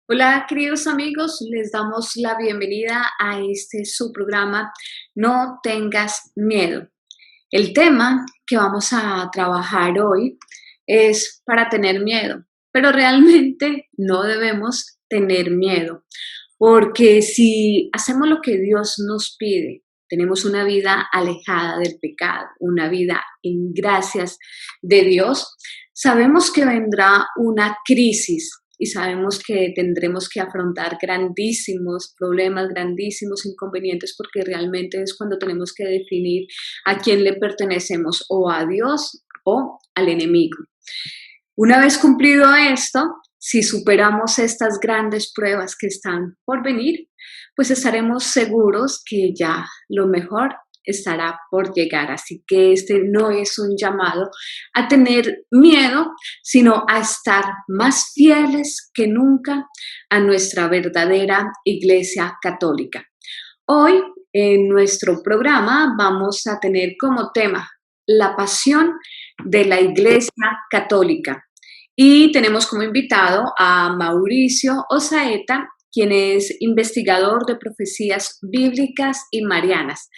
Hola, queridos amigos, les damos la bienvenida a este su programa No tengas miedo. El tema que vamos a trabajar hoy es para tener miedo, pero realmente no debemos tener miedo, porque si hacemos lo que Dios nos pide, tenemos una vida alejada del pecado, una vida en gracias de Dios, sabemos que vendrá una crisis y sabemos que tendremos que afrontar grandísimos problemas, grandísimos inconvenientes, porque realmente es cuando tenemos que definir a quién le pertenecemos, o a Dios o al enemigo. Una vez cumplido esto, si superamos estas grandes pruebas que están por venir, pues estaremos seguros que ya lo mejor estará por llegar. Así que este no es un llamado a tener miedo, sino a estar más fieles que nunca a nuestra verdadera Iglesia Católica. Hoy en nuestro programa vamos a tener como tema la pasión de la Iglesia Católica. Y tenemos como invitado a Mauricio Osaeta, quien es investigador de profecías bíblicas y marianas.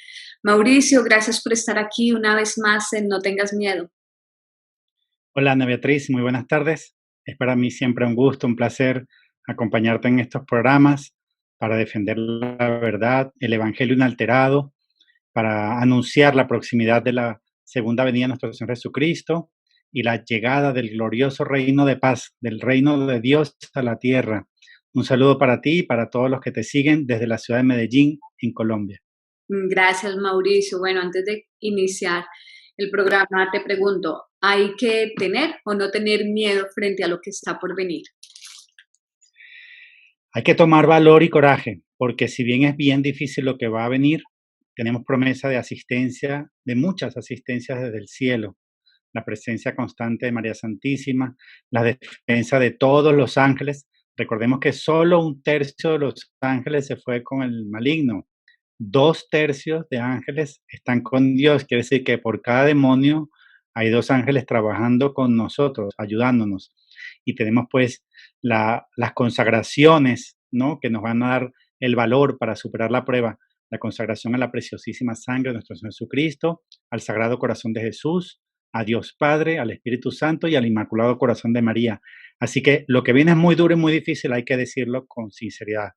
Mauricio, gracias por estar aquí una vez más en No tengas miedo. Hola Ana Beatriz, muy buenas tardes. Es para mí siempre un gusto, un placer acompañarte en estos programas para defender la verdad, el Evangelio inalterado, para anunciar la proximidad de la segunda venida de nuestro Señor Jesucristo y la llegada del glorioso reino de paz, del reino de Dios a la tierra. Un saludo para ti y para todos los que te siguen desde la ciudad de Medellín, en Colombia. Gracias, Mauricio. Bueno, antes de iniciar el programa, te pregunto, ¿hay que tener o no tener miedo frente a lo que está por venir? Hay que tomar valor y coraje, porque si bien es bien difícil lo que va a venir, tenemos promesa de asistencia, de muchas asistencias desde el cielo, la presencia constante de María Santísima, la defensa de todos los ángeles. Recordemos que solo un tercio de los ángeles se fue con el maligno. Dos tercios de ángeles están con Dios. Quiere decir que por cada demonio hay dos ángeles trabajando con nosotros, ayudándonos. Y tenemos pues las consagraciones, ¿no? Que nos van a dar el valor para superar la prueba. La consagración a la preciosísima sangre de nuestro Señor Jesucristo, al Sagrado Corazón de Jesús, a Dios Padre, al Espíritu Santo y al Inmaculado Corazón de María. Así que lo que viene es muy duro y muy difícil, hay que decirlo con sinceridad,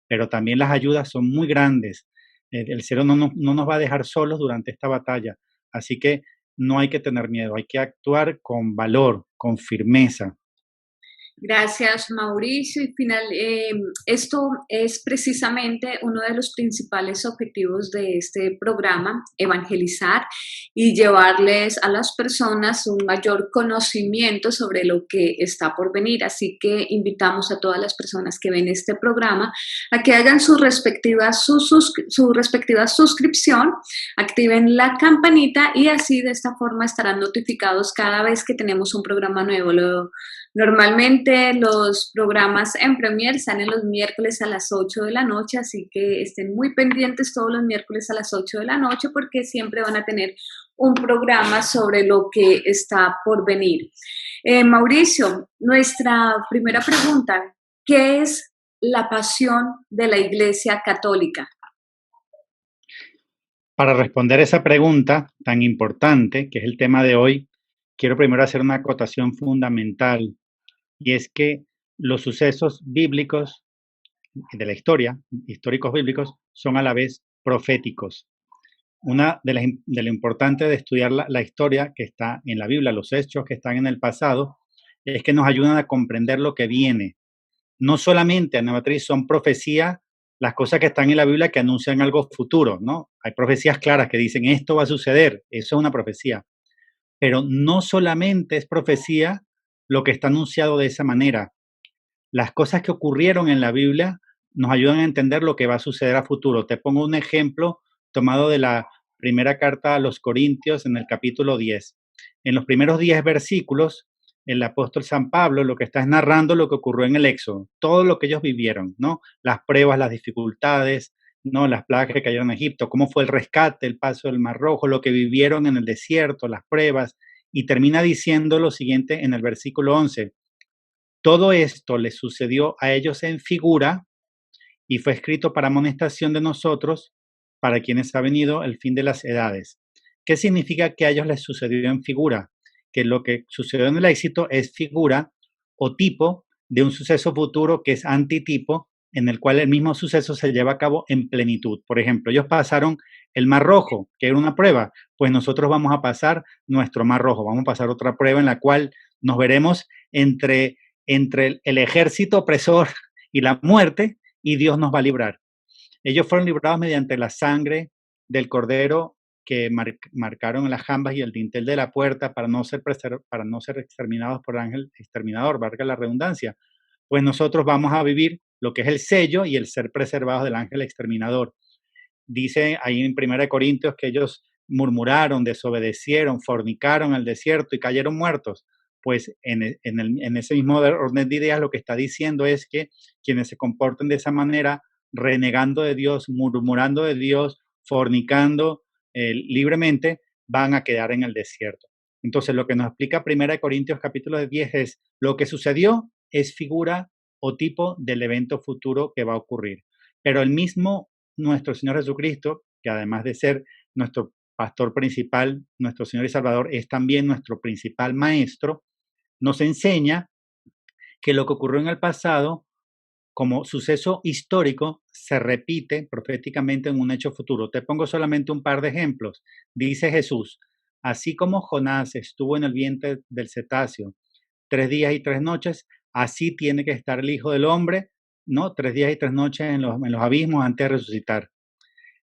pero también las ayudas son muy grandes. El cielo no nos va a dejar solos durante esta batalla, así que no hay que tener miedo, hay que actuar con valor, con firmeza. Gracias, Mauricio. Esto es precisamente uno de los principales objetivos de este programa, evangelizar y llevarles a las personas un mayor conocimiento sobre lo que está por venir. Así que invitamos a todas las personas que ven este programa a que hagan su respectiva suscripción, activen la campanita y así de esta forma estarán notificados cada vez que tenemos un programa nuevo. Normalmente los programas en Premiere salen los miércoles a las 8 de la noche, así que estén muy pendientes todos los miércoles a las 8 de la noche porque siempre van a tener un programa sobre lo que está por venir. Mauricio, nuestra primera pregunta, ¿qué es la pasión de la Iglesia Católica? Para responder esa pregunta tan importante, que es el tema de hoy, quiero primero hacer una acotación fundamental, y es que los sucesos bíblicos de la historia, históricos bíblicos, son a la vez proféticos. Una de lo importante de estudiar la historia que está en la Biblia, los hechos que están en el pasado, es que nos ayudan a comprender lo que viene. No solamente, Ana Beatriz, son profecías las cosas que están en la Biblia que anuncian algo futuro, ¿no? Hay profecías claras que dicen esto va a suceder, eso es una profecía. Pero no solamente es profecía lo que está anunciado de esa manera. Las cosas que ocurrieron en la Biblia nos ayudan a entender lo que va a suceder a futuro. Te pongo un ejemplo tomado de la primera carta a los Corintios en el capítulo 10. En los primeros 10 versículos, el apóstol San Pablo lo que está es narrando lo que ocurrió en el Éxodo, todo lo que ellos vivieron, ¿no? Las pruebas, las dificultades, ¿no? Las plagas que cayeron en Egipto, cómo fue el rescate, el paso del Mar Rojo, lo que vivieron en el desierto, las pruebas, y termina diciendo lo siguiente en el versículo 11: Todo esto les sucedió a ellos en figura y fue escrito para amonestación de nosotros, para quienes ha venido el fin de las edades. ¿Qué significa que a ellos les sucedió en figura? Que lo que sucedió en el éxito es figura o tipo de un suceso futuro que es antitipo, en el cual el mismo suceso se lleva a cabo en plenitud. Por ejemplo, ellos pasaron el Mar Rojo, que era una prueba, pues nosotros vamos a pasar nuestro Mar Rojo, vamos a pasar otra prueba en la cual nos veremos entre el ejército opresor y la muerte, y Dios nos va a librar. Ellos fueron librados mediante la sangre del cordero que marcaron en las jambas y el dintel de la puerta para no ser exterminados por el ángel exterminador, valga la redundancia. Pues nosotros vamos a vivir lo que es el sello y el ser preservados del ángel exterminador. Dice ahí en 1 Corintios que ellos murmuraron, desobedecieron, fornicaron en el desierto y cayeron muertos. Pues en ese mismo orden de ideas lo que está diciendo es que quienes se comporten de esa manera, renegando de Dios, murmurando de Dios, fornicando libremente, van a quedar en el desierto. Entonces, lo que nos explica 1 Corintios capítulo 10 es lo que sucedió es figura o tipo del evento futuro que va a ocurrir. Pero el mismo nuestro Señor Jesucristo, que además de ser nuestro pastor principal, nuestro Señor y Salvador, es también nuestro principal maestro, nos enseña que lo que ocurrió en el pasado como suceso histórico se repite proféticamente en un hecho futuro. Te pongo solamente un par de ejemplos. Dice Jesús, así como Jonás estuvo en el vientre del cetáceo 3 días y 3 noches, así tiene que estar el Hijo del Hombre, ¿no? 3 días y 3 noches en los abismos antes de resucitar.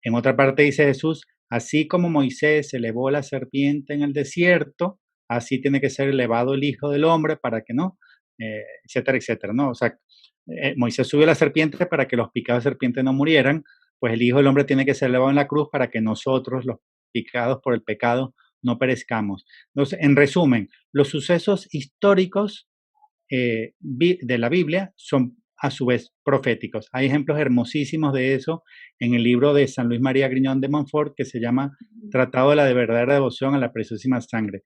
En otra parte dice Jesús, así como Moisés elevó la serpiente en el desierto, así tiene que ser elevado el Hijo del Hombre para que no, etcétera, etcétera, ¿no? O sea, Moisés subió la serpiente para que los picados de serpiente no murieran, pues el Hijo del Hombre tiene que ser elevado en la cruz para que nosotros, los picados por el pecado, no perezcamos. Entonces, en resumen, los sucesos históricos de la Biblia son a su vez proféticos. Hay ejemplos hermosísimos de eso en el libro de San Luis María Griñón de Montfort que se llama Tratado de la verdadera devoción a la preciosísima sangre.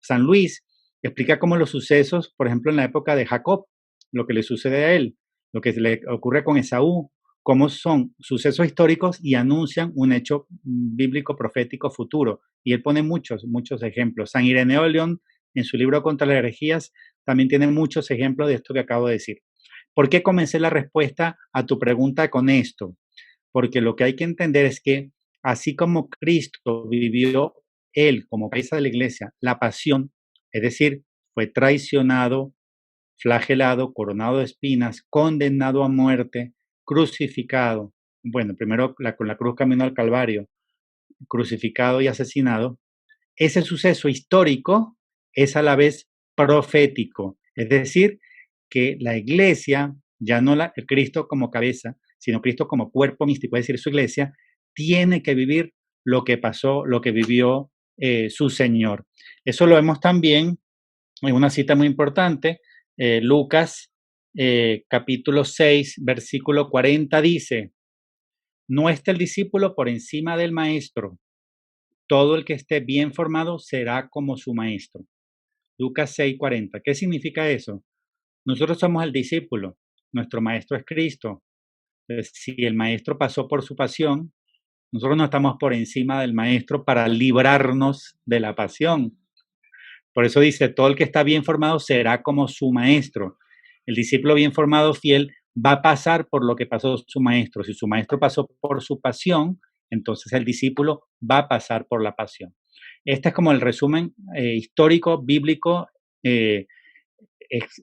San Luis explica cómo los sucesos, por ejemplo, en la época de Jacob, lo que le sucede a él, lo que le ocurre con Esaú, cómo son sucesos históricos y anuncian un hecho bíblico profético futuro. Y él pone muchos ejemplos. San Ireneo de León, en su libro Contra las herejías, también tiene muchos ejemplos de esto que acabo de decir. ¿Por qué comencé la respuesta a tu pregunta con esto? Porque lo que hay que entender es que así como Cristo vivió él como cabeza de la iglesia, la pasión, es decir, fue traicionado, flagelado, coronado de espinas, condenado a muerte, crucificado, bueno, primero con la cruz camino al Calvario, crucificado y asesinado, ese suceso histórico es a la vez profético, es decir, que la iglesia, ya no Cristo como cabeza, sino Cristo como cuerpo místico, es decir, su iglesia, tiene que vivir lo que pasó, lo que vivió su Señor. Eso lo vemos también en una cita muy importante, Lucas capítulo 6, versículo 40 dice, no está el discípulo por encima del maestro, todo el que esté bien formado será como su maestro. Lucas 6:40. ¿Qué significa eso? Nosotros somos el discípulo, nuestro maestro es Cristo. Entonces, si el maestro pasó por su pasión, nosotros no estamos por encima del maestro para librarnos de la pasión. Por eso dice, todo el que está bien formado será como su maestro. El discípulo bien formado, fiel, va a pasar por lo que pasó su maestro. Si su maestro pasó por su pasión, entonces el discípulo va a pasar por la pasión. Este es como el resumen histórico, bíblico,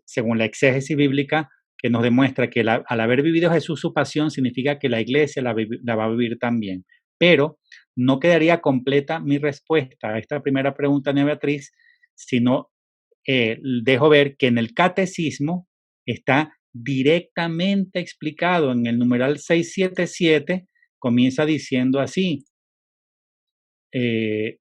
según la exégesis bíblica, que nos demuestra que al haber vivido Jesús su pasión, significa que la iglesia la va a vivir también. Pero no quedaría completa mi respuesta a esta primera pregunta, Ana Beatriz, sino dejo ver que en el catecismo está directamente explicado en el numeral 677, comienza diciendo así, el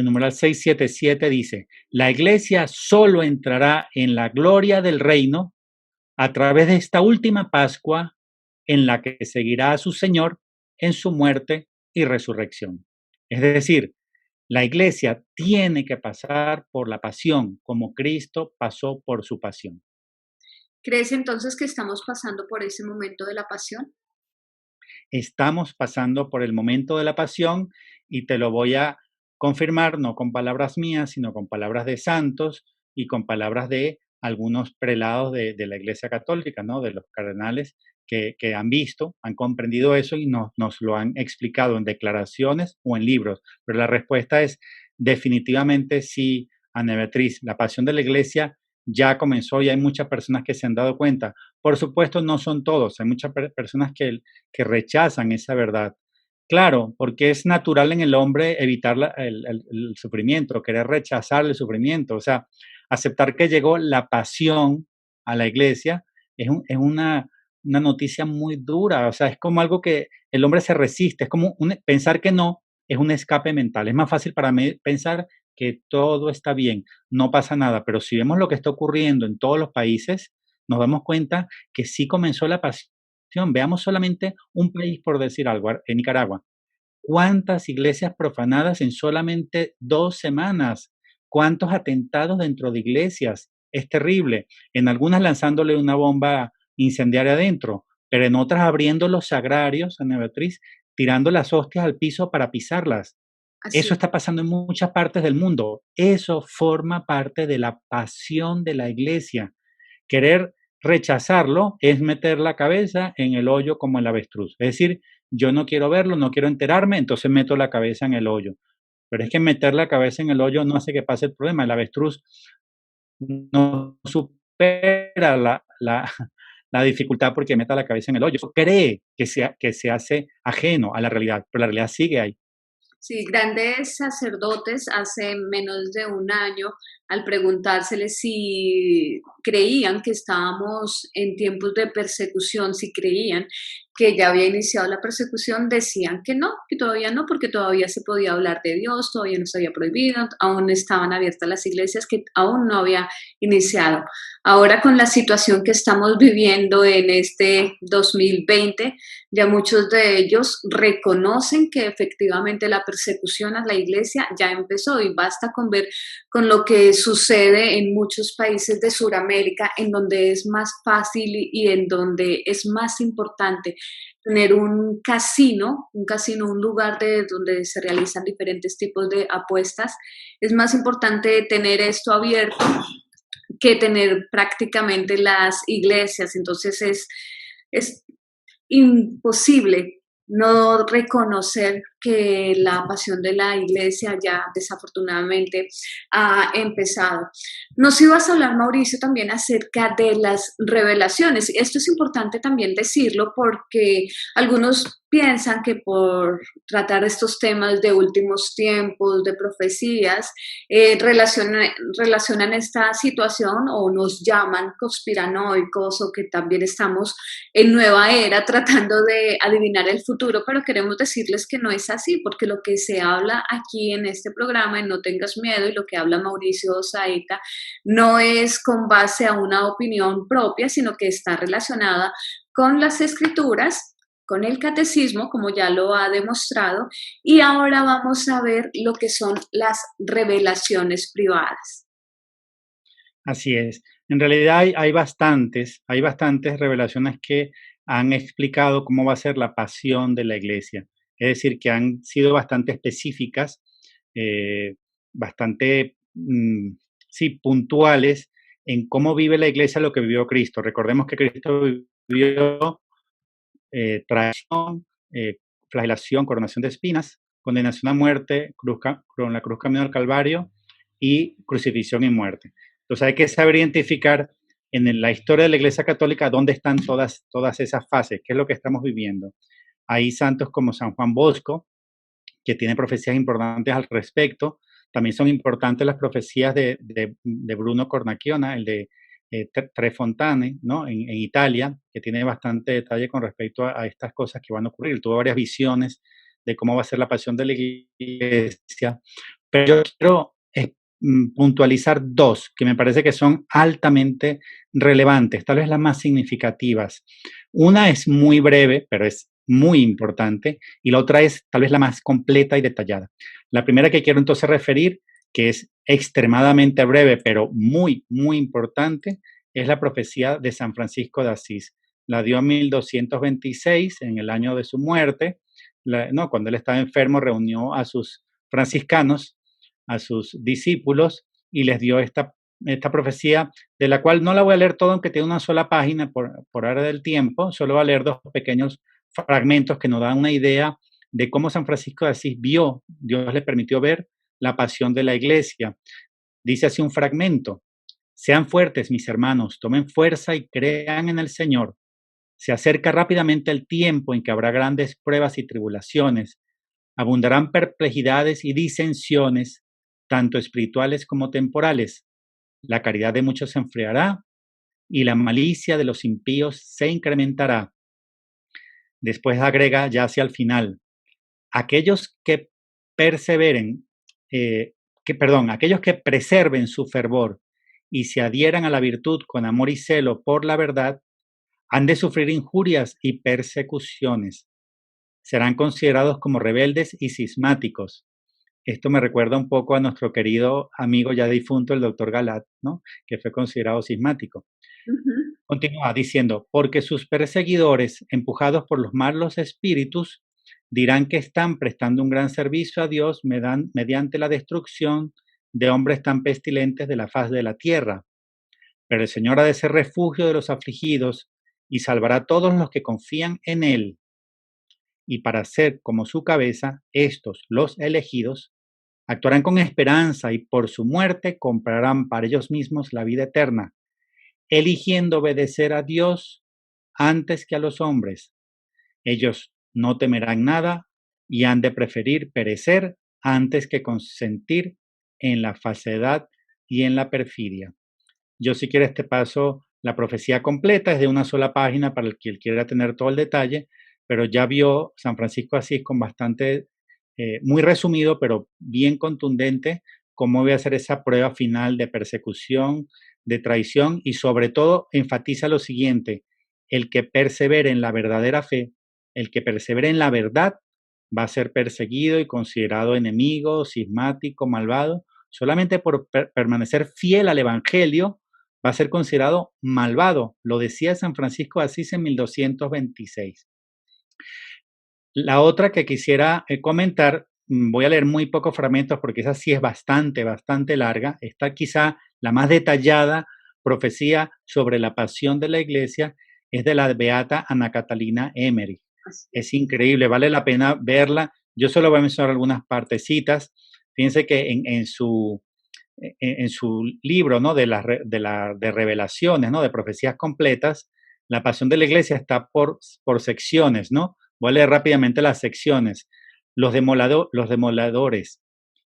numeral 677 dice, la iglesia solo entrará en la gloria del reino a través de esta última Pascua en la que seguirá a su Señor en su muerte y resurrección. Es decir, La iglesia tiene que pasar por la pasión, como Cristo pasó por su pasión. ¿Crees entonces que estamos pasando por ese momento de la pasión? Estamos pasando por el momento de la pasión y te lo voy a confirmar, no con palabras mías, sino con palabras de santos y con palabras de algunos prelados de la Iglesia Católica, ¿no? De los cardenales que han visto, han comprendido eso y nos lo han explicado en declaraciones o en libros. Pero la respuesta es definitivamente sí, Ana Beatriz. La pasión de la Iglesia ya comenzó y hay muchas personas que se han dado cuenta. Por supuesto, no son todos, hay muchas personas que rechazan esa verdad. Claro, porque es natural en el hombre evitar el sufrimiento, querer rechazar el sufrimiento, o sea, aceptar que llegó la pasión a la iglesia es una noticia muy dura, o sea, es como algo que el hombre se resiste, es como pensar que no es un escape mental, es más fácil para mí pensar que todo está bien, no pasa nada, pero si vemos lo que está ocurriendo en todos los países, nos damos cuenta que sí comenzó la pasión. Veamos solamente un país, por decir algo, en Nicaragua. ¿Cuántas iglesias profanadas en solamente 2 semanas? ¿Cuántos atentados dentro de iglesias? Es terrible. En algunas lanzándole una bomba incendiaria adentro, pero en otras abriendo los sagrarios, Ana Beatriz, tirando las hostias al piso para pisarlas. Así Eso está pasando en muchas partes del mundo. Eso forma parte de la pasión de la iglesia. Querer rechazarlo es meter la cabeza en el hoyo como el avestruz. Es decir, yo no quiero verlo, no quiero enterarme, entonces meto la cabeza en el hoyo. Pero es que meter la cabeza en el hoyo no hace que pase el problema. El avestruz no supera la dificultad porque meta la cabeza en el hoyo. Cree que se hace ajeno a la realidad, pero la realidad sigue ahí. Sí, grandes sacerdotes hace menos de un año, al preguntárseles si creían que estábamos en tiempos de persecución, si creían que ya había iniciado la persecución, decían que todavía no, porque todavía se podía hablar de Dios, todavía no se había prohibido, aún estaban abiertas las iglesias, que aún no había iniciado. Ahora con la situación que estamos viviendo en este 2020, ya muchos de ellos reconocen que efectivamente la persecución a la iglesia ya empezó y basta con ver con lo que sucede en muchos países de Sudamérica, en donde es más fácil y en donde es más importante tener un casino, un lugar donde se realizan diferentes tipos de apuestas. Es más importante tener esto abierto que tener prácticamente las iglesias. Entonces es imposible no reconocer que la pasión de la iglesia ya desafortunadamente ha empezado. Nos ibas a hablar, Mauricio, también acerca de las revelaciones. Esto es importante también decirlo porque algunos piensan que por tratar estos temas de últimos tiempos, de profecías, relacionan esta situación o nos llaman conspiranoicos o que también estamos en nueva era tratando de adivinar el futuro, pero queremos decirles que no es así, porque lo que se habla aquí en este programa, en No Tengas Miedo, y lo que habla Mauricio Saeta, no es con base a una opinión propia, sino que está relacionada con las escrituras, con el catecismo, como ya lo ha demostrado, y ahora vamos a ver lo que son las revelaciones privadas. Así es. En realidad hay bastantes revelaciones que han explicado cómo va a ser la pasión de la iglesia. Es decir, que han sido bastante específicas, bastante, sí, puntuales en cómo vive la iglesia lo que vivió Cristo. Recordemos que Cristo vivió traición, flagelación, coronación de espinas, condenación a muerte, con la cruz camino al Calvario y crucifixión y muerte. Entonces hay que saber identificar en la historia de la Iglesia Católica dónde están todas esas fases, qué es lo que estamos viviendo. Hay santos como San Juan Bosco, que tiene profecías importantes al respecto. También son importantes las profecías de Bruno Cornacchiona, el de Tre Fontane, ¿no? En Italia, que tiene bastante detalle con respecto a estas cosas que van a ocurrir. Tuvo varias visiones de cómo va a ser la pasión de la iglesia. Pero yo quiero puntualizar dos que me parece que son altamente relevantes, tal vez las más significativas. Una es muy breve, pero es muy importante, y la otra es tal vez la más completa y detallada. La primera que quiero entonces referir, que es extremadamente breve, pero muy, muy importante, es la profecía de San Francisco de Asís. La dio en 1226, en el año de su muerte. No, cuando él estaba enfermo, reunió a sus franciscanos, a sus discípulos, y les dio esta profecía, de la cual no la voy a leer todo, aunque tiene una sola página por área del tiempo. Solo voy a leer dos pequeños fragmentos que nos dan una idea de cómo San Francisco de Asís vio, Dios le permitió ver la pasión de la iglesia. Dice así un fragmento: sean fuertes, mis hermanos, tomen fuerza y crean en el Señor. Se acerca rápidamente el tiempo en que habrá grandes pruebas y tribulaciones. Abundarán perplejidades y disensiones, tanto espirituales como temporales. La caridad de muchos se enfriará y la malicia de los impíos se incrementará. Después agrega ya hacia el final: aquellos que perseveren, aquellos que preserven su fervor y se adhieran a la virtud con amor y celo por la verdad, han de sufrir injurias y persecuciones. Serán considerados como rebeldes y cismáticos. Esto me recuerda un poco a nuestro querido amigo ya difunto, el doctor Galat, ¿no? Que fue considerado cismático. Ujú. Continúa diciendo: porque sus perseguidores, empujados por los malos espíritus, dirán que están prestando un gran servicio a Dios mediante la destrucción de hombres tan pestilentes de la faz de la tierra. Pero el Señor ha de ser refugio de los afligidos y salvará a todos los que confían en Él. Y para ser como su cabeza, estos, los elegidos, actuarán con esperanza y por su muerte comprarán para ellos mismos la vida eterna, eligiendo obedecer a Dios antes que a los hombres. Ellos no temerán nada y han de preferir perecer antes que consentir en la falsedad y en la perfidia. Yo, si quieres, te paso la profecía completa, es de una sola página para el que quiera tener todo el detalle, pero ya vio San Francisco Asís con bastante, muy resumido, pero bien contundente, cómo voy a hacer esa prueba final de persecución, de traición, y sobre todo enfatiza lo siguiente: el que persevere en la verdadera fe, el que persevere en la verdad, va a ser perseguido y considerado enemigo, cismático, malvado. Solamente por permanecer fiel al Evangelio va a ser considerado malvado. Lo decía San Francisco de Asís en 1226. La otra que quisiera comentar, voy a leer muy pocos fragmentos porque esa sí es bastante, bastante larga. Está quizá la más detallada profecía sobre la pasión de la iglesia, es de la beata Ana Catalina Emery. Así Es es. increíble, vale la pena verla. Yo solo voy a mencionar algunas partecitas. Fíjense que en su libro, ¿no? De revelaciones, ¿no? De profecías completas, la pasión de la iglesia está por secciones, ¿no? Voy a leer rápidamente las secciones: los demoladores,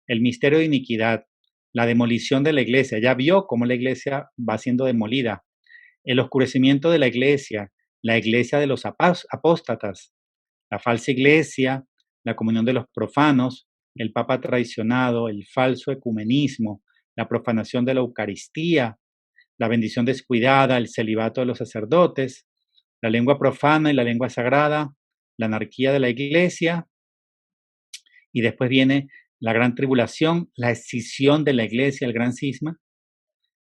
el misterio de iniquidad, la demolición de la iglesia. Ya vio cómo la iglesia va siendo demolida. El oscurecimiento de la iglesia de los apóstatas, la falsa iglesia, la comunión de los profanos, el papa traicionado, el falso ecumenismo, la profanación de la Eucaristía, la bendición descuidada, el celibato de los sacerdotes, la lengua profana y la lengua sagrada, la anarquía de la iglesia, y después viene la gran tribulación, la escisión de la iglesia, el gran cisma,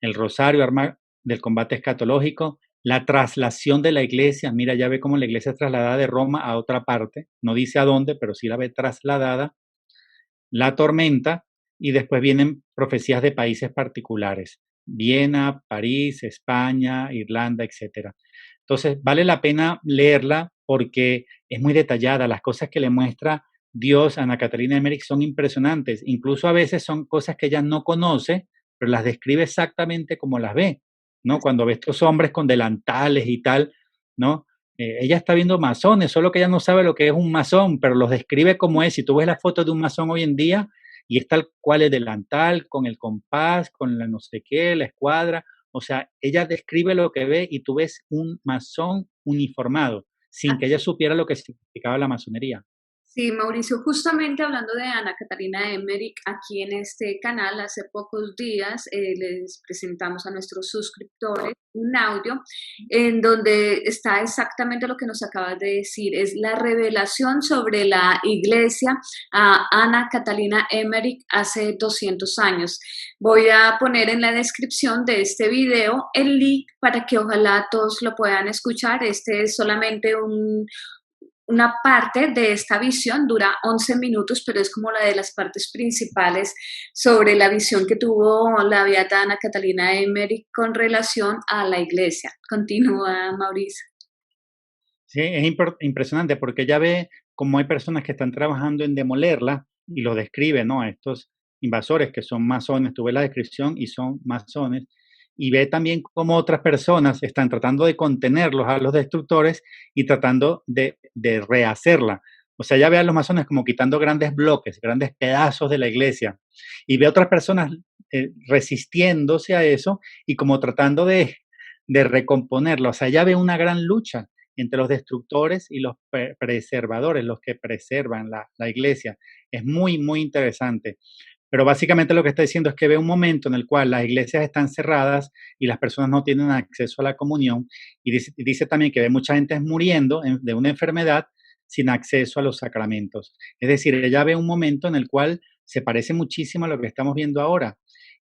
el rosario, arma del combate escatológico, la traslación de la iglesia. Mira, ya ve cómo la iglesia es trasladada de Roma a otra parte, no dice a dónde, pero sí la ve trasladada, la tormenta, y después vienen profecías de países particulares: Viena, París, España, Irlanda, etcétera. Entonces, vale la pena leerla porque es muy detallada. Las cosas que le muestra Dios a Ana Catalina Emmerich son impresionantes. Incluso a veces son cosas que ella no conoce, pero las describe exactamente como las ve, ¿no? Cuando ve estos hombres con delantales y tal, ¿no? Ella está viendo masones, solo que ella no sabe lo que es un masón, pero los describe como es. Si tú ves la foto de un masón hoy en día, y es tal cual el delantal, con el compás, con la no sé qué, la escuadra. O sea, ella describe lo que ve y tú ves un masón uniformado, sin que ella Así supiera lo que significaba la masonería. Sí, Mauricio, justamente hablando de Ana Catalina Emmerich, aquí en este canal hace pocos días les presentamos a nuestros suscriptores un audio en donde está exactamente lo que nos acabas de decir, es la revelación sobre la iglesia a Ana Catalina Emmerich hace 200 años. Voy a poner en la descripción de este video el link para que ojalá todos lo puedan escuchar. Este es solamente una parte de esta visión, dura 11 minutos, pero es como la de las partes principales sobre la visión que tuvo la beata Ana Catalina Emmerich con relación a la iglesia. Continúa, Mauricio. Sí, es impresionante porque ya ve cómo hay personas que están trabajando en demolerla y lo describe, ¿no? A estos invasores que son masones, tuve la descripción y son masones, y ve también cómo otras personas están tratando de contenerlos a los destructores y tratando de rehacerla. O sea, ya ve a los masones como quitando grandes bloques, grandes pedazos de la iglesia, y ve a otras personas resistiéndose a eso y como tratando de recomponerlo. O sea, ya ve una gran lucha entre los destructores y los preservadores, los que preservan la iglesia. Es muy, muy interesante. Pero básicamente lo que está diciendo es que ve un momento en el cual las iglesias están cerradas y las personas no tienen acceso a la comunión. Y dice también que ve mucha gente muriendo de una enfermedad sin acceso a los sacramentos. Es decir, ella ve un momento en el cual se parece muchísimo a lo que estamos viendo ahora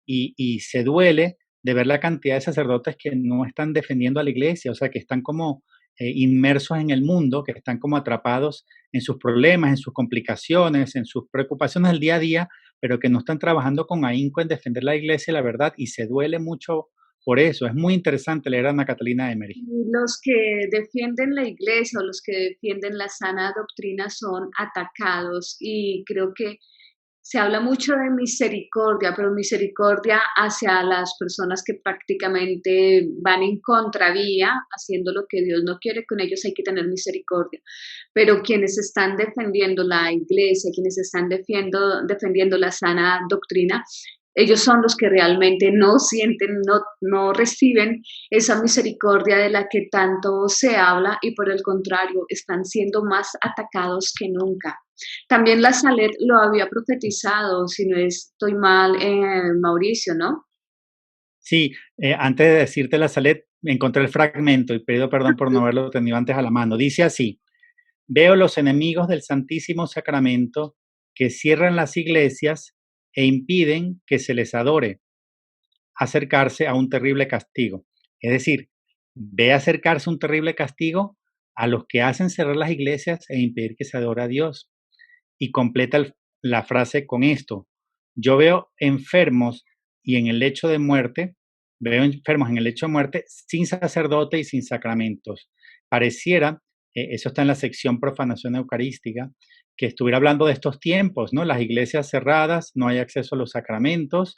y se duele de ver la cantidad de sacerdotes que no están defendiendo a la iglesia, o sea, que están como inmersos en el mundo, que están como atrapados en sus problemas, en sus complicaciones, en sus preocupaciones del día a día, pero que no están trabajando con ahínco en defender la iglesia y la verdad, y se duele mucho por eso. Es muy interesante leer a Ana Catalina Emery. Y los que defienden la iglesia o los que defienden la sana doctrina son atacados y creo que se habla mucho de misericordia, pero misericordia hacia las personas que prácticamente van en contravía, haciendo lo que Dios no quiere, con ellos hay que tener misericordia. Pero quienes están defendiendo la iglesia, quienes están defendiendo la sana doctrina, ellos son los que realmente no sienten, no reciben esa misericordia de la que tanto se habla y por el contrario están siendo más atacados que nunca. También la Salet lo había profetizado, si no estoy mal, Mauricio, ¿no? Sí, antes de decirte la Salet, encontré el fragmento y pido perdón por no haberlo tenido antes a la mano. Dice así: veo los enemigos del Santísimo Sacramento que cierran las iglesias e impiden que se les adore, acercarse a un terrible castigo. Es decir, ve acercarse un terrible castigo a los que hacen cerrar las iglesias e impedir que se adore a Dios. Y completa la frase con esto: yo veo enfermos y en el lecho de muerte, veo enfermos en el lecho de muerte sin sacerdote y sin sacramentos. Pareciera, eso está en la sección profanación eucarística, que estuviera hablando de estos tiempos, ¿no? Las iglesias cerradas, no hay acceso a los sacramentos,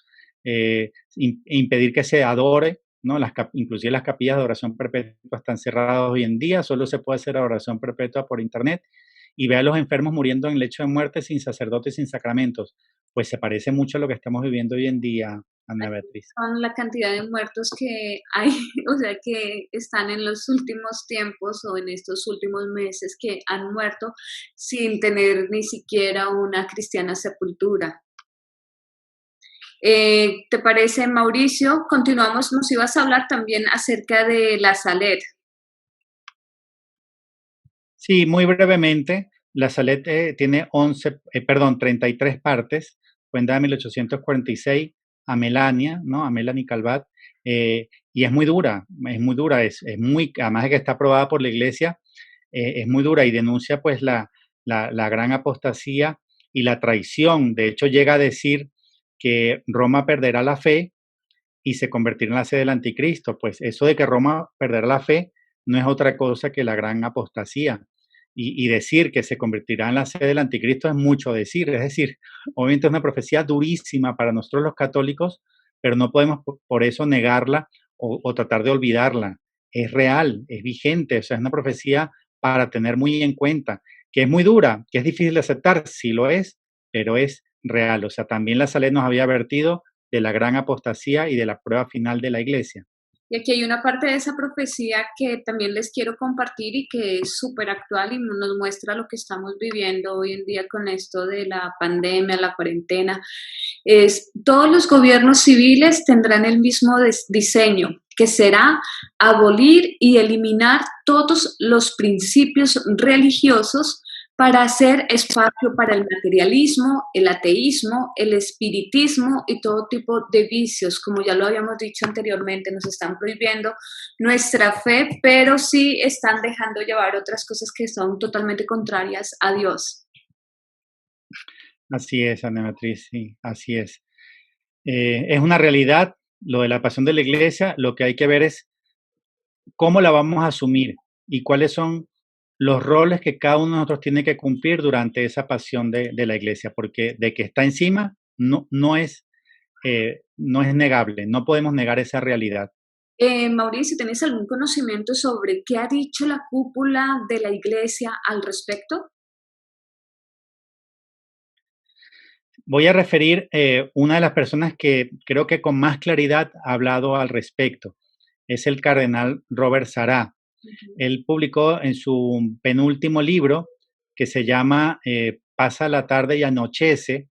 impedir que se adore, ¿no? Inclusive las capillas de oración perpetua están cerradas hoy en día, solo se puede hacer oración perpetua por internet, y ve a los enfermos muriendo en lecho de muerte sin sacerdote y sin sacramentos. Pues se parece mucho a lo que estamos viviendo hoy en día, Ana Beatriz. Con la cantidad de muertos que hay, o sea, que están en los últimos tiempos o en estos últimos meses que han muerto sin tener ni siquiera una cristiana sepultura. ¿Te parece, Mauricio? Continuamos, nos ibas a hablar también acerca de la Salet. Sí, muy brevemente, la Salet tiene 33 partes, cuenta de 1846 a Melania, ¿no? A Melanie Calvat, y es muy dura, es muy, además de que está aprobada por la Iglesia, es muy dura y denuncia pues la gran apostasía y la traición. De hecho, llega a decir que Roma perderá la fe y se convertirá en la sede del anticristo. Pues eso de que Roma perderá la fe no es otra cosa que la gran apostasía. Y decir que se convertirá en la sede del anticristo es mucho decir. Es decir, obviamente es una profecía durísima para nosotros los católicos, pero no podemos por eso negarla o tratar de olvidarla. Es real, es vigente, o sea, es una profecía para tener muy en cuenta, que es muy dura, que es difícil de aceptar, sí lo es, pero es real. O sea, también la Saled nos había advertido de la gran apostasía y de la prueba final de la iglesia. Y aquí hay una parte de esa profecía que también les quiero compartir y que es súper actual y nos muestra lo que estamos viviendo hoy en día con esto de la pandemia, la cuarentena. Es, todos los gobiernos civiles tendrán el mismo diseño, que será abolir y eliminar todos los principios religiosos para hacer espacio para el materialismo, el ateísmo, el espiritismo y todo tipo de vicios. Como ya lo habíamos dicho anteriormente, nos están prohibiendo nuestra fe, pero sí están dejando llevar otras cosas que son totalmente contrarias a Dios. Así es, Ana Beatriz, sí, así es. Es una realidad lo de la pasión de la iglesia, lo que hay que ver es cómo la vamos a asumir y cuáles son los roles que cada uno de nosotros tiene que cumplir durante esa pasión de la iglesia, porque de que está encima no es negable, no podemos negar esa realidad. Mauricio, ¿tienes algún conocimiento sobre qué ha dicho la cúpula de la iglesia al respecto? Voy a referir una de las personas que creo que con más claridad ha hablado al respecto. Es el cardenal Robert Sará. Ujú. Él publicó en su penúltimo libro, que se llama Pasa la tarde y anochece.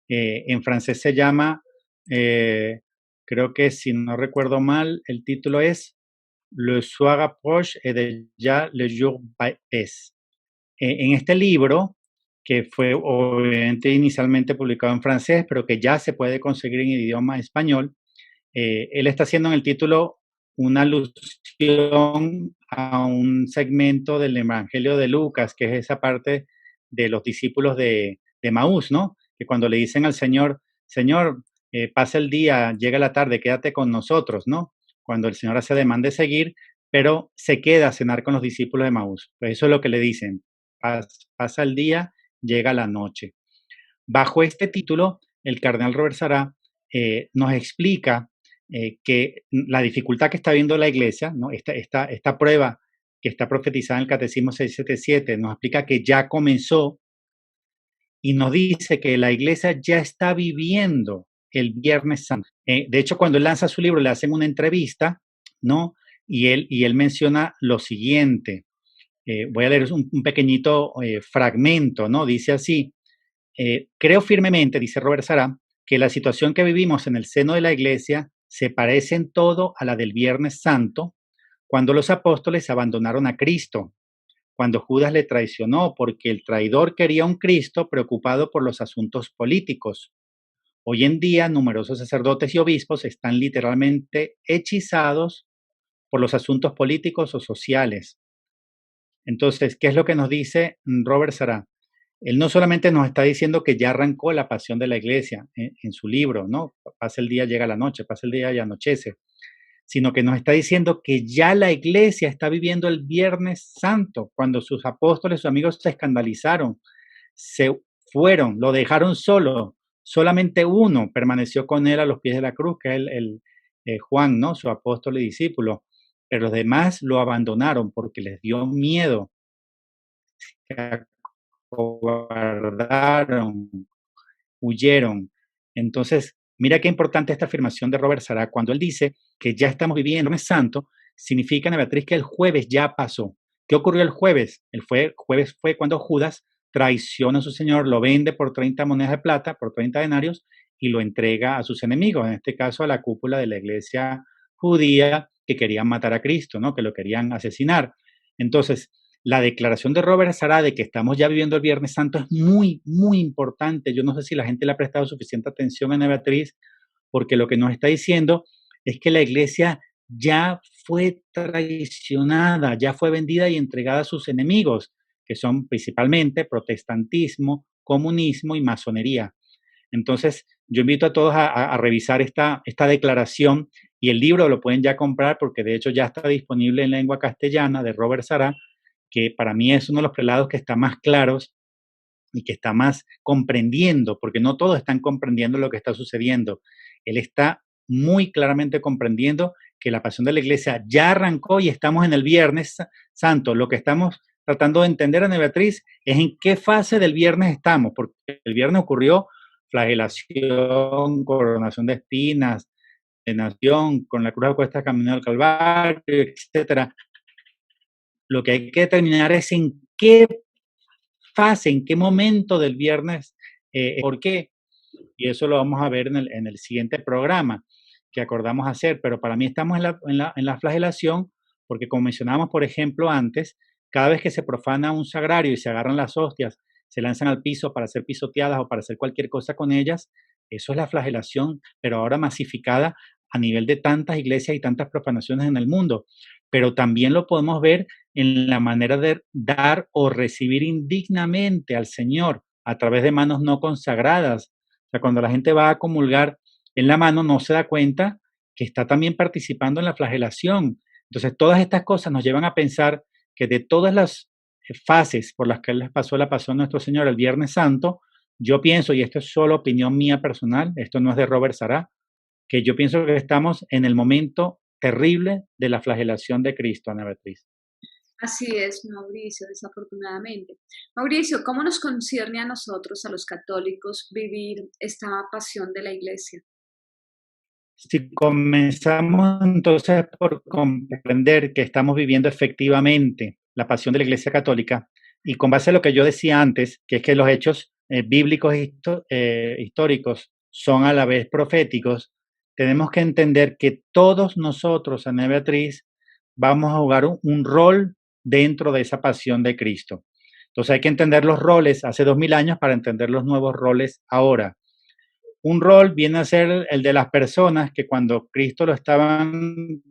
En francés se llama, eh, creo que si no recuerdo mal, el título es Le soir approche et déjà le jour baisse. En este libro, que fue obviamente inicialmente publicado en francés, pero que ya se puede conseguir en idioma español, él está haciendo en el título una alusión a un segmento del Evangelio de Lucas, que es esa parte de los discípulos de Maús, ¿no? Que cuando le dicen al Señor, Señor, pasa el día, llega la tarde, quédate con nosotros, ¿no? Cuando el Señor hace ademán de seguir, pero se queda a cenar con los discípulos de Maús. Pues eso es lo que le dicen, pasa el día, llega la noche. Bajo este título, el cardenal Robert Sará nos explica que la dificultad que está viendo la iglesia, ¿no? Esta prueba que está profetizada en el Catecismo 677, nos explica que ya comenzó y nos dice que la iglesia ya está viviendo el Viernes Santo. De hecho, cuando él lanza su libro, le hacen una entrevista, ¿no? Y él menciona lo siguiente. Voy a leer un pequeñito fragmento, ¿no? Dice así, creo firmemente, dice Robert Sará, que la situación que vivimos en el seno de la iglesia se parece en todo a la del Viernes Santo, cuando los apóstoles abandonaron a Cristo, cuando Judas le traicionó porque el traidor quería un Cristo preocupado por los asuntos políticos. Hoy en día, numerosos sacerdotes y obispos están literalmente hechizados por los asuntos políticos o sociales. Entonces, ¿qué es lo que nos dice Robert Sará? Él no solamente nos está diciendo que ya arrancó la pasión de la iglesia en su libro, ¿no? Pasa el día, llega la noche, pasa el día y anochece, sino que nos está diciendo que ya la iglesia está viviendo el Viernes Santo, cuando sus apóstoles, sus amigos se escandalizaron, se fueron, lo dejaron solo, solamente uno permaneció con él a los pies de la cruz, que es Juan, ¿no? Su apóstol y discípulo, pero los demás lo abandonaron porque les dio miedo, se acobardaron, huyeron. Entonces, mira qué importante esta afirmación de Robert Sará. Cuando él dice que ya estamos viviendo el mes santo, significa, Ana Beatriz, que el jueves ya pasó. ¿Qué ocurrió el jueves? Jueves fue cuando Judas traiciona a su señor, lo vende por 30 monedas de plata, por 30 denarios, y lo entrega a sus enemigos, en este caso a la cúpula de la iglesia judía que querían matar a Cristo, ¿no? Que lo querían asesinar. Entonces, la declaración de Robert Sará de que estamos ya viviendo el Viernes Santo es muy, muy importante. Yo no sé si la gente le ha prestado suficiente atención a Ana Beatriz, porque lo que nos está diciendo es que la iglesia ya fue traicionada, ya fue vendida y entregada a sus enemigos, que son principalmente protestantismo, comunismo y masonería. Entonces, yo invito a todos a revisar esta declaración y el libro lo pueden ya comprar porque de hecho ya está disponible en lengua castellana de Robert Sará, que para mí es uno de los prelados que está más claros y que está más comprendiendo, porque no todos están comprendiendo lo que está sucediendo. Él está muy claramente comprendiendo que la pasión de la iglesia ya arrancó y estamos en el Viernes Santo. Lo que estamos tratando de entender, Ana Beatriz, es en qué fase del viernes estamos, porque el viernes ocurrió flagelación, coronación de espinas, condenación, con la cruz a cuesta camino al Calvario, etcétera. Lo que hay que determinar es en qué fase, en qué momento del viernes, por qué. Y eso lo vamos a ver en el siguiente programa que acordamos hacer. Pero para mí estamos en la flagelación porque, como mencionábamos, por ejemplo, antes, cada vez que se profana un sagrario y se agarran las hostias, se lanzan al piso para ser pisoteadas o para hacer cualquier cosa con ellas, eso es la flagelación, pero ahora masificada a nivel de tantas iglesias y tantas profanaciones en el mundo. Pero también lo podemos ver en la manera de dar o recibir indignamente al Señor a través de manos no consagradas. O sea, cuando la gente va a comulgar en la mano, no se da cuenta que está también participando en la flagelación. Entonces, todas estas cosas nos llevan a pensar que de todas las fases por las que Él la pasó nuestro Señor el Viernes Santo, yo pienso, y esto es solo opinión mía personal, esto no es de Robert Sará, que yo pienso que estamos en el momento terrible de la flagelación de Cristo, Ana Beatriz. Así es, Mauricio, desafortunadamente. Mauricio, ¿cómo nos concierne a nosotros, a los católicos, vivir esta pasión de la iglesia? Si comenzamos entonces por comprender que estamos viviendo efectivamente la pasión de la Iglesia Católica, y con base a lo que yo decía antes, que es que los hechos bíblicos históricos son a la vez proféticos, tenemos que entender que todos nosotros, Ana Beatriz, vamos a jugar un rol dentro de esa pasión de Cristo. Entonces hay que entender los roles hace 2000 años para entender los nuevos roles ahora. Un rol viene a ser el de las personas que cuando Cristo lo estaban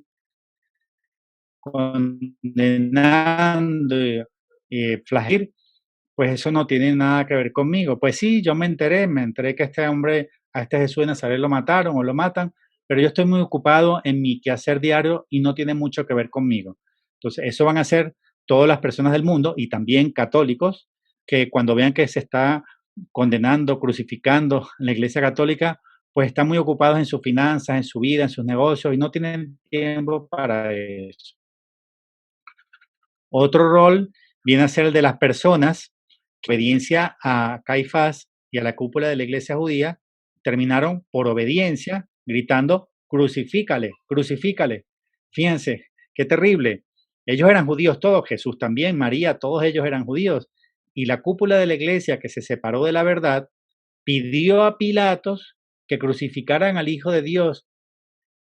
condenando, flagelar, pues eso no tiene nada que ver conmigo. Pues sí, yo me enteré que este hombre, a este Jesús de Nazaret lo mataron o lo matan, pero yo estoy muy ocupado en mi quehacer diario y no tiene mucho que ver conmigo. Entonces, eso van a ser todas las personas del mundo y también católicos que cuando vean que se está condenando, crucificando en la Iglesia Católica, pues están muy ocupados en sus finanzas, en su vida, en sus negocios y no tienen tiempo para eso. Otro rol viene a ser el de las personas que, en obediencia a Caifás y a la cúpula de la iglesia judía, terminaron por obediencia gritando, crucifícale, crucifícale. Fíjense, qué terrible. Ellos eran judíos todos, Jesús también, María, todos ellos eran judíos. Y la cúpula de la iglesia que se separó de la verdad pidió a Pilatos que crucificaran al Hijo de Dios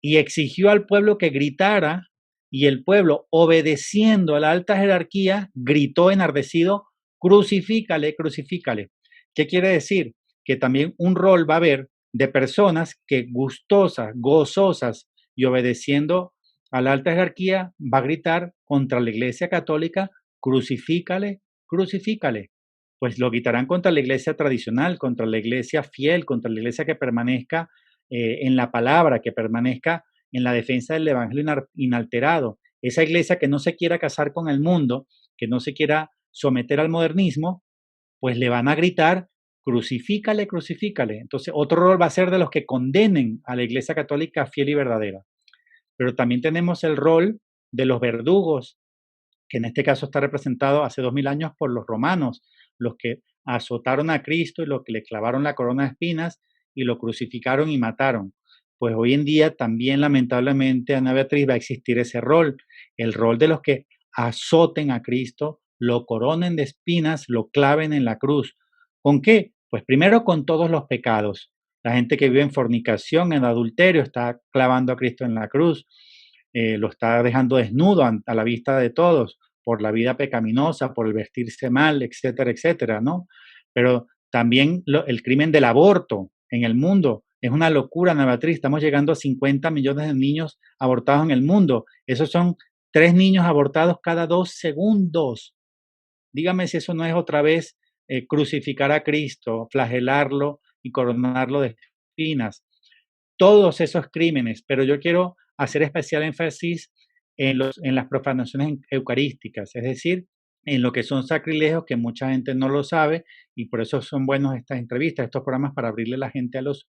y exigió al pueblo que gritara y el pueblo, obedeciendo a la alta jerarquía, gritó enardecido, crucifícale, crucifícale. ¿Qué quiere decir? Que también un rol va a haber de personas que gustosas, gozosas y obedeciendo a la alta jerarquía, va a gritar contra la iglesia católica, crucifícale, crucifícale. Pues lo gritarán contra la iglesia tradicional, contra la iglesia fiel, contra la iglesia que permanezca en la palabra, que permanezca en la defensa del evangelio inalterado. Esa iglesia que no se quiera casar con el mundo, que no se quiera someter al modernismo, pues le van a gritar, crucifícale, crucifícale. Entonces, otro rol va a ser de los que condenen a la iglesia católica fiel y verdadera. Pero también tenemos el rol de los verdugos, que en este caso está representado hace 2000 años por los romanos, los que azotaron a Cristo y los que le clavaron la corona de espinas y lo crucificaron y mataron. Pues hoy en día también lamentablemente, Ana Beatriz, va a existir ese rol, el rol de los que azoten a Cristo, lo coronen de espinas, lo claven en la cruz. ¿Con qué? Pues primero con todos los pecados. La gente que vive en fornicación, en adulterio, está clavando a Cristo en la cruz, lo está dejando desnudo a la vista de todos por la vida pecaminosa, por el vestirse mal, etcétera, etcétera, ¿no? Pero también el crimen del aborto en el mundo es una locura, Ana Beatriz. Estamos llegando a 50 millones de niños abortados en el mundo. Esos son 3 niños abortados cada 2 segundos. Dígame si eso no es otra vez crucificar a Cristo, flagelarlo y coronarlo de espinas. Todos esos crímenes, pero yo quiero hacer especial énfasis en las profanaciones eucarísticas, es decir, en lo que son sacrilegios que mucha gente no lo sabe y por eso son buenos estas entrevistas, estos programas para abrirle la gente a los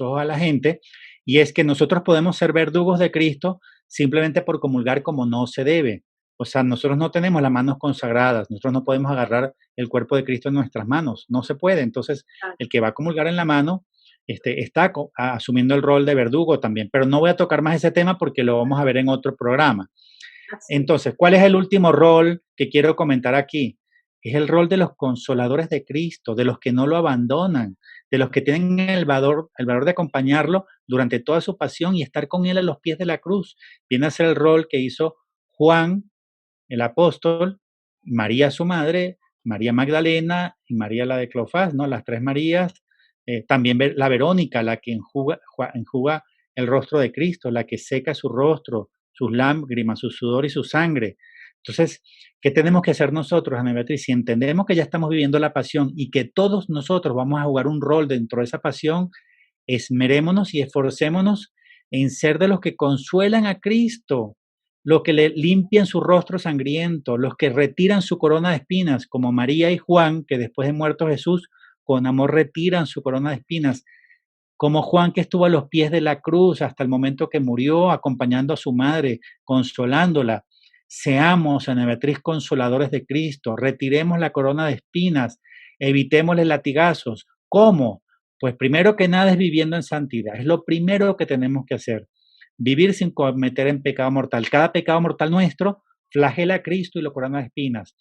ojos a la gente, y es que nosotros podemos ser verdugos de Cristo simplemente por comulgar como no se debe. O sea, nosotros no tenemos las manos consagradas, nosotros no podemos agarrar el cuerpo de Cristo en nuestras manos, no se puede. Entonces, Ah, el que va a comulgar en la mano está asumiendo el rol de verdugo también, pero no voy a tocar más ese tema porque lo vamos a ver en otro programa. Entonces, ¿cuál es el último rol que quiero comentar aquí? Es el rol de los consoladores de Cristo, de los que no lo abandonan, de los que tienen el valor de acompañarlo durante toda su pasión y estar con él a los pies de la cruz. Viene a ser el rol que hizo Juan, el apóstol, María su madre, María Magdalena y María la de Cleofás, ¿no? Las tres Marías. También la Verónica, la que enjuga el rostro de Cristo, la que seca su rostro, sus lágrimas, su sudor y su sangre. Entonces, ¿qué tenemos que hacer nosotros, Ana Beatriz? Si entendemos que ya estamos viviendo la pasión y que todos nosotros vamos a jugar un rol dentro de esa pasión, esmerémonos y esforcémonos en ser de los que consuelan a Cristo, los que le limpian su rostro sangriento, los que retiran su corona de espinas, como María y Juan, que después de muerto Jesús, con amor retiran su corona de espinas, como Juan que estuvo a los pies de la cruz hasta el momento que murió, acompañando a su madre, consolándola. Seamos, Ana Beatriz, consoladores de Cristo, retiremos la corona de espinas, evitémosle latigazos. ¿Cómo? Pues primero que nada es viviendo en santidad, es lo primero que tenemos que hacer. Vivir sin cometer en pecado mortal. Cada pecado mortal nuestro flagela a Cristo y lo corona de espinas.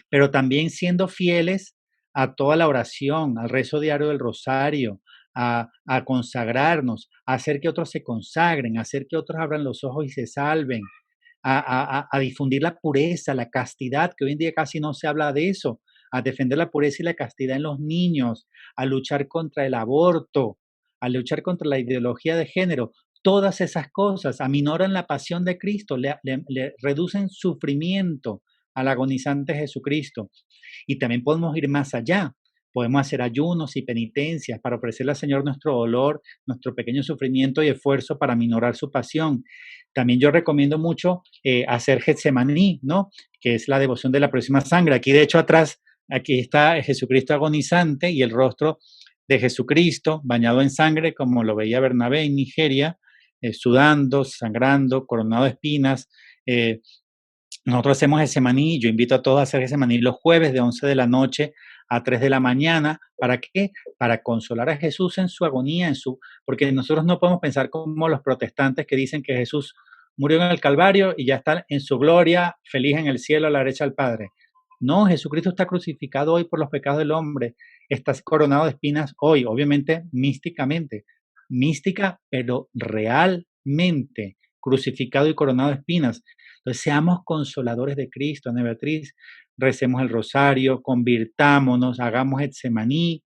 Pero también siendo fieles a toda la oración, al rezo diario del rosario, a consagrarnos, a hacer que otros se consagren, a hacer que otros abran los ojos y se salven, a difundir la pureza, la castidad, que hoy en día casi no se habla de eso, a defender la pureza y la castidad en los niños, a luchar contra el aborto, a luchar contra la ideología de género. Todas esas cosas aminoran la pasión de Cristo, le reducen sufrimiento al agonizante Jesucristo. Y también podemos ir más allá. Podemos hacer ayunos y penitencias para ofrecerle al Señor nuestro dolor, nuestro pequeño sufrimiento y esfuerzo para minorar su pasión. También yo recomiendo mucho hacer Getsemaní, ¿no? Que es la devoción de la próxima sangre. Aquí, de hecho, atrás, aquí está Jesucristo agonizante y el rostro de Jesucristo bañado en sangre, como lo veía Bernabé en Nigeria, sudando, sangrando, coronado de espinas. Nosotros hacemos Getsemaní, yo invito a todos a hacer Getsemaní los jueves de 11 de la noche a 3 de la mañana. ¿Para qué? Para consolar a Jesús en su agonía, porque nosotros no podemos pensar como los protestantes que dicen que Jesús murió en el Calvario y ya está en su gloria, feliz en el cielo a la derecha del Padre. No, Jesucristo está crucificado hoy por los pecados del hombre, está coronado de espinas hoy, obviamente místicamente, mística, pero realmente crucificado y coronado de espinas. Entonces, seamos consoladores de Cristo, Ana Beatriz, recemos el rosario, convirtámonos, hagamos Getsemaní,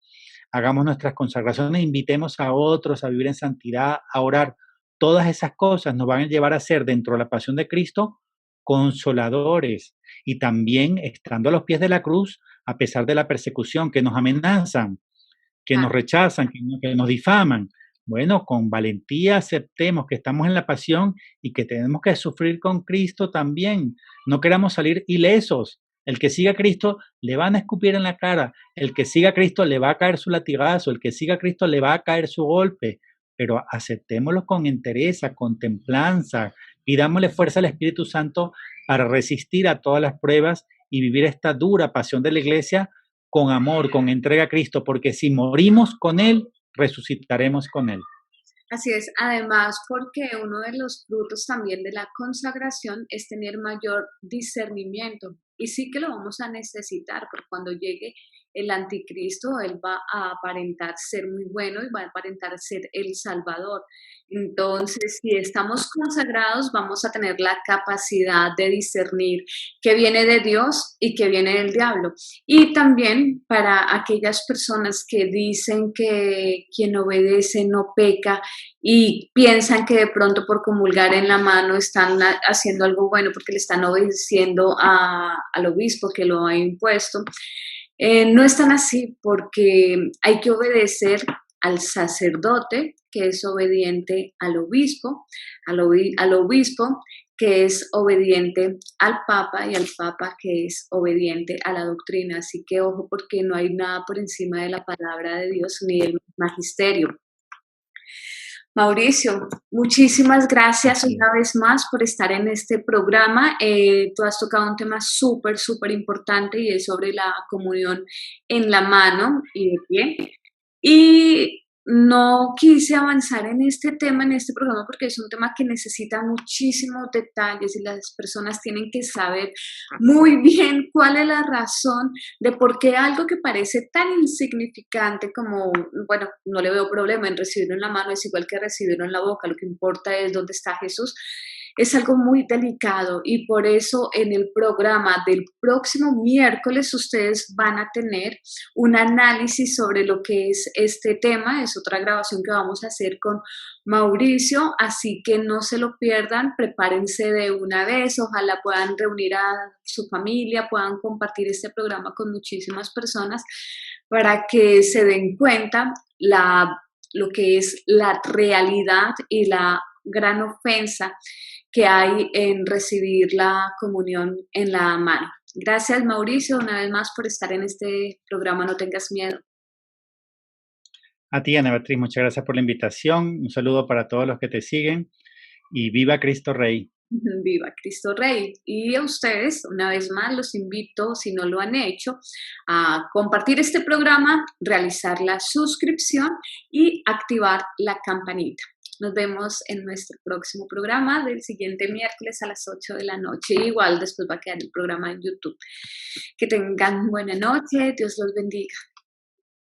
hagamos nuestras consagraciones, invitemos a otros a vivir en santidad, a orar. Todas esas cosas nos van a llevar a ser, dentro de la pasión de Cristo, consoladores. Y también estando a los pies de la cruz, a pesar de la persecución, que nos amenazan, que nos rechazan, que nos difaman. Bueno, con valentía aceptemos que estamos en la pasión y que tenemos que sufrir con Cristo también. No queramos salir ilesos. El que siga a Cristo le van a escupir en la cara. El que siga a Cristo le va a caer su latigazo. El que siga a Cristo le va a caer su golpe. Pero aceptémoslo con entereza, con templanza. Pidámosle fuerza al Espíritu Santo para resistir a todas las pruebas y vivir esta dura pasión de la iglesia con amor, con entrega a Cristo, porque si morimos con Él, resucitaremos con Él. Así es, además porque uno de los frutos también de la consagración es tener mayor discernimiento y sí que lo vamos a necesitar porque cuando llegue el anticristo, él va a aparentar ser muy bueno y va a aparentar ser el Salvador. Entonces, si estamos consagrados, vamos a tener la capacidad de discernir qué viene de Dios y qué viene del diablo. Y también para aquellas personas que dicen que quien obedece no peca, y piensan que de pronto por comulgar en la mano están haciendo algo bueno porque le están obedeciendo al obispo que lo ha impuesto. No es tan así porque hay que obedecer al sacerdote que es obediente al obispo que es obediente al papa y al papa que es obediente a la doctrina. Así que ojo porque no hay nada por encima de la palabra de Dios ni del magisterio. Mauricio, muchísimas gracias una vez más por estar en este programa. Tú has tocado un tema súper, súper importante y es sobre la comunión en la mano y de pie. Y no quise avanzar en este tema, en este programa, porque es un tema que necesita muchísimos detalles y las personas tienen que saber muy bien cuál es la razón de por qué algo que parece tan insignificante como, bueno, no le veo problema en recibirlo en la mano, es igual que recibirlo en la boca, lo que importa es dónde está Jesús. Es algo muy delicado y por eso en el programa del próximo miércoles ustedes van a tener un análisis sobre lo que es este tema. Es otra grabación que vamos a hacer con Mauricio, así que no se lo pierdan, prepárense de una vez, ojalá puedan reunir a su familia, puedan compartir este programa con muchísimas personas para que se den cuenta lo que es la realidad y la gran ofensa que hay en recibir la comunión en la mano. Gracias, Mauricio, una vez más por estar en este programa No Tengas Miedo. A ti, Ana Beatriz, muchas gracias por la invitación. Un saludo para todos los que te siguen y viva Cristo Rey. Viva Cristo Rey. Y a ustedes, una vez más, los invito, si no lo han hecho, a compartir este programa, realizar la suscripción y activar la campanita. Nos vemos en nuestro próximo programa del siguiente miércoles a las 8 de la noche. Igual después va a quedar el programa en YouTube. Que tengan buena noche. Dios los bendiga.